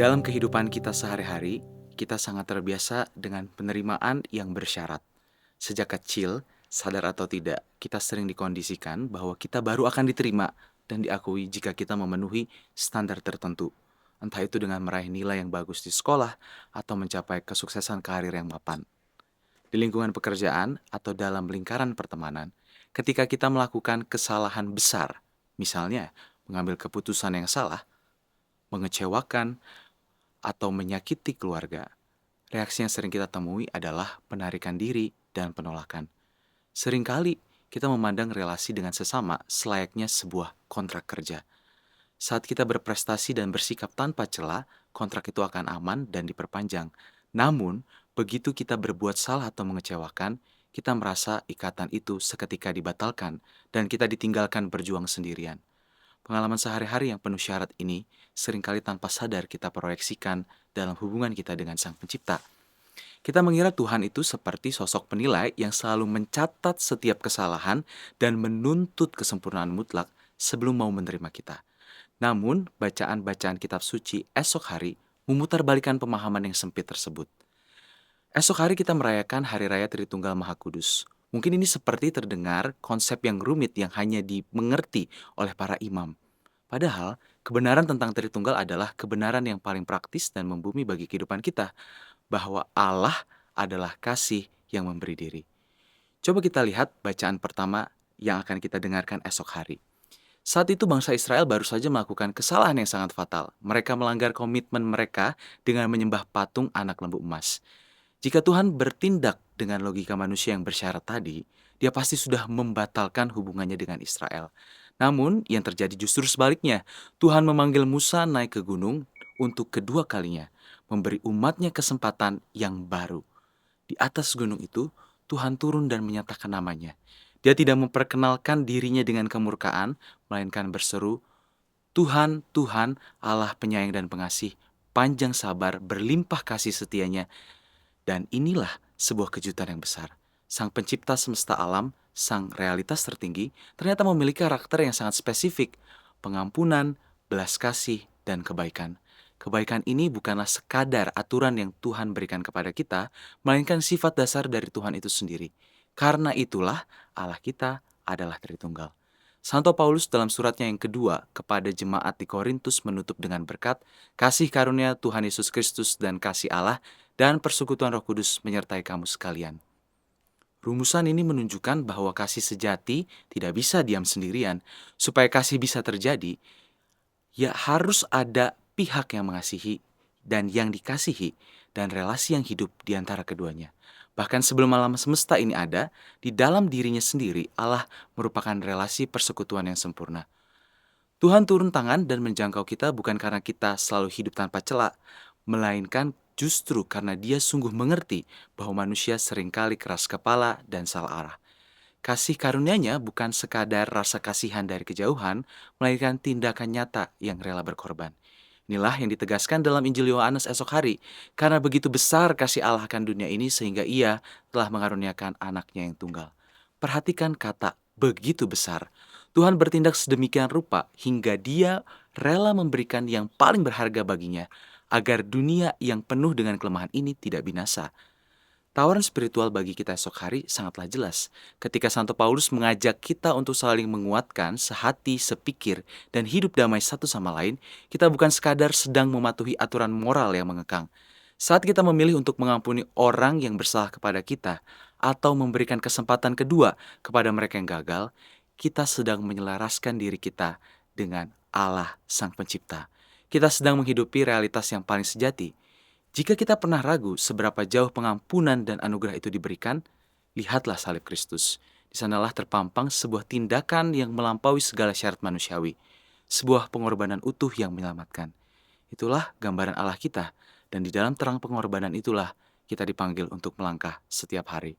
Dalam kehidupan kita sehari-hari, kita sangat terbiasa dengan penerimaan yang bersyarat. Sejak kecil, sadar atau tidak, kita sering dikondisikan bahwa kita baru akan diterima dan diakui jika kita memenuhi standar tertentu. Entah itu dengan meraih nilai yang bagus di sekolah atau mencapai kesuksesan karir yang mapan. Di lingkungan pekerjaan atau dalam lingkaran pertemanan, ketika kita melakukan kesalahan besar, misalnya mengambil keputusan yang salah, mengecewakan, atau menyakiti keluarga, reaksi yang sering kita temui adalah penarikan diri dan penolakan. Seringkali kita memandang relasi dengan sesama selayaknya sebuah kontrak kerja. Saat kita berprestasi dan bersikap tanpa celah, kontrak itu akan aman dan diperpanjang. Namun, begitu kita berbuat salah atau mengecewakan, kita merasa ikatan itu seketika dibatalkan dan kita ditinggalkan berjuang sendirian. Pengalaman sehari-hari yang penuh syarat ini seringkali tanpa sadar kita proyeksikan dalam hubungan kita dengan Sang Pencipta. Kita mengira Tuhan itu seperti sosok penilai yang selalu mencatat setiap kesalahan dan menuntut kesempurnaan mutlak sebelum mau menerima kita. Namun, bacaan-bacaan kitab suci esok hari memutarbalikkan pemahaman yang sempit tersebut. Esok hari kita merayakan Hari Raya Tritunggal Maha Kudus. Mungkin ini seperti terdengar konsep yang rumit yang hanya dimengerti oleh para imam. Padahal, kebenaran tentang Tritunggal adalah kebenaran yang paling praktis dan membumi bagi kehidupan kita, bahwa Allah adalah kasih yang memberi diri. Coba kita lihat bacaan pertama yang akan kita dengarkan esok hari. Saat itu bangsa Israel baru saja melakukan kesalahan yang sangat fatal. Mereka melanggar komitmen mereka dengan menyembah patung anak lembu emas. Jika Tuhan bertindak dengan logika manusia yang bersyarat tadi, Dia pasti sudah membatalkan hubungannya dengan Israel. Namun, yang terjadi justru sebaliknya. Tuhan memanggil Musa naik ke gunung untuk kedua kalinya, memberi umatnya kesempatan yang baru. Di atas gunung itu, Tuhan turun dan menyatakan namanya. Dia tidak memperkenalkan dirinya dengan kemurkaan, melainkan berseru, Tuhan, Tuhan, Allah penyayang dan pengasih, panjang sabar, berlimpah kasih setianya. Dan inilah sebuah kejutan yang besar. Sang pencipta semesta alam, sang realitas tertinggi, ternyata memiliki karakter yang sangat spesifik. Pengampunan, belas kasih, dan kebaikan. Kebaikan ini bukanlah sekadar aturan yang Tuhan berikan kepada kita, melainkan sifat dasar dari Tuhan itu sendiri. Karena itulah Allah kita adalah Tritunggal. Santo Paulus dalam suratnya yang kedua kepada jemaat di Korintus menutup dengan berkat, kasih karunia Tuhan Yesus Kristus dan kasih Allah dan persekutuan Roh Kudus menyertai kamu sekalian. Rumusan ini menunjukkan bahwa kasih sejati tidak bisa diam sendirian. Supaya kasih bisa terjadi, ya harus ada pihak yang mengasihi dan yang dikasihi dan relasi yang hidup di antara keduanya. Bahkan sebelum alam semesta ini ada, di dalam dirinya sendiri Allah merupakan relasi persekutuan yang sempurna. Tuhan turun tangan dan menjangkau kita bukan karena kita selalu hidup tanpa celah, melainkan justru karena Dia sungguh mengerti bahwa manusia seringkali keras kepala dan salah arah. Kasih karunia-Nya bukan sekadar rasa kasihan dari kejauhan, melainkan tindakan nyata yang rela berkorban. Inilah yang ditegaskan dalam Injil Yohanes esok hari. Karena begitu besar kasih Allah akan dunia ini sehingga Ia telah mengaruniakan anaknya yang tunggal. Perhatikan kata begitu besar. Tuhan bertindak sedemikian rupa hingga Dia rela memberikan yang paling berharga baginya agar dunia yang penuh dengan kelemahan ini tidak binasa. Tawaran spiritual bagi kita esok hari sangatlah jelas. Ketika Santo Paulus mengajak kita untuk saling menguatkan, sehati, sepikir, dan hidup damai satu sama lain, kita bukan sekadar sedang mematuhi aturan moral yang mengekang. Saat kita memilih untuk mengampuni orang yang bersalah kepada kita, atau memberikan kesempatan kedua kepada mereka yang gagal, kita sedang menyelaraskan diri kita dengan Allah Sang Pencipta. Kita sedang menghidupi realitas yang paling sejati. Jika kita pernah ragu seberapa jauh pengampunan dan anugerah itu diberikan, lihatlah salib Kristus. Di sanalah terpampang sebuah tindakan yang melampaui segala syarat manusiawi. Sebuah pengorbanan utuh yang menyelamatkan. Itulah gambaran Allah kita. Dan di dalam terang pengorbanan itulah kita dipanggil untuk melangkah setiap hari.